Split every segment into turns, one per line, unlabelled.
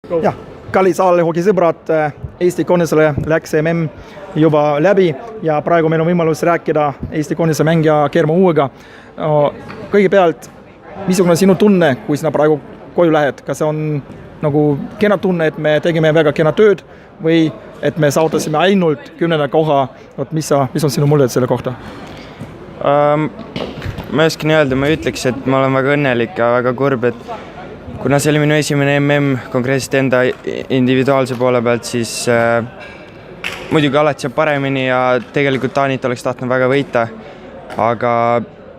Jah, kallid saalehoki sõbrad, Eesti Konnisele läks juba läbi ja praegu meil on võimalus rääkida Eesti Konnise mängija Kermo Uuega. Kõigepealt, missugune sinu tunne, kui sina praegu koju lähed? Kas see on nagu kena tunne, et me tegime väga kena tööd või et me saavutasime ainult 10. koha? Mis on sinu muljed selle kohta?
Ma ei oska nii öelda, ma ütleks, et ma olen väga õnnelik ja väga kurb, et kuna see oli minu esimene konkreetselt enda individuaalse poole pealt, siis muidugi alati saab paremini ja tegelikult Taanit oleks tahtnud väga võita, aga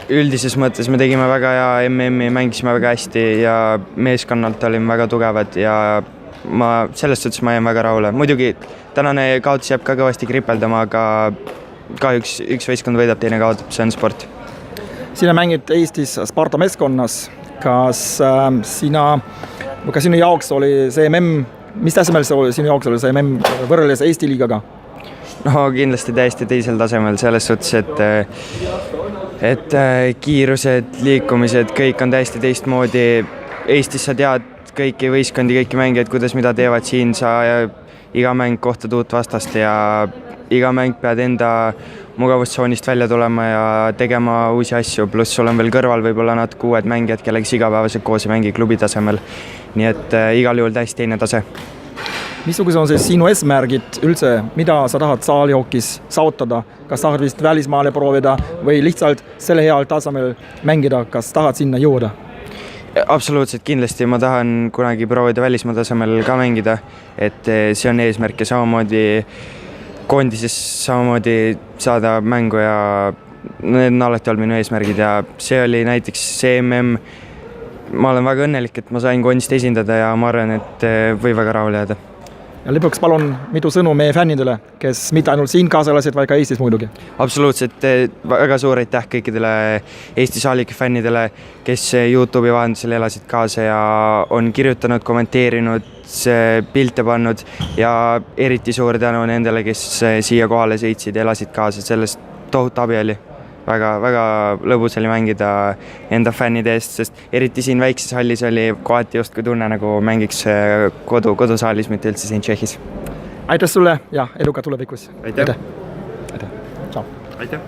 üldises mõttes me tegime väga hea mängisime väga hästi ja meeskonnalt olime väga tugevad ja sellest suhtes ma jäin väga rahule. Muidugi tänane kaotus jääb ka kõvasti kripeldama, aga kahjuks üks võistkond võidab, teine kaotab, see on sport.
Sina mängid Eestis Sparta meeskonnas. Kas sinu jaoks oli see mis tasemel sinu jaoks oli see võrreldes Eesti liigaga?
No kindlasti täiesti teisel tasemel selles suhtes, et kiirused, liikumised, kõik on täiesti teistmoodi. Eestis sa tead kõiki võistkondi, kõiki mängijaid, kuidas mida teevad siin, sa iga mäng kohtad uut vastast ja iga mäng pead enda mugavustsoonist välja tulema ja tegema uusi asju, pluss sul on veel kõrval võib-olla natuke uued mängijad, kellega igapäevaselt koos ei mängi klubi tasemel. Nii et igal juhul täiesti teine tase.
Missugused on sinu eesmärgid üldse, mida sa tahad saalihokis saavutada? Kas tahad vist välismaale proovida või lihtsalt selle heal tasemel mängida, kas tahad sinna jõuda?
Absoluutselt kindlasti, ma tahan kunagi proovida välismaa tasemel ka mängida, et see on eesmärk ja samamoodi koondises samamoodi saada mängu ja need on alati olnud minu eesmärgid ja see oli näiteks see ma olen väga õnnelik, et ma sain koondist esindada ja ma arvan, et või väga rahule jääda.
Ja lõpuks palun mitu sõnu meie fännidele, kes mitte ainult siin kaasa elasid, vaid ka Eestis muidugi.
Absoluutselt, väga suur aitäh kõikidele Eesti saalike fännidele, kes YouTube'i vahendusel elasid kaasa ja on kirjutanud, kommenteerinud, pilte pannud ja eriti suur tänu nendele, kes siia kohale sõitsid ja elasid kaasa, sellest tohutu abi oli. Väga lõbus oli mängida enda fännide eest, sest eriti siin väikses hallis oli kohati just kui tunne, nagu mängiks kodusaalis, mitte üldse siin Tšehhis.
Aitäh sulle ja eduka tulevikus.
Aitäh.
Ciao.
Aitäh.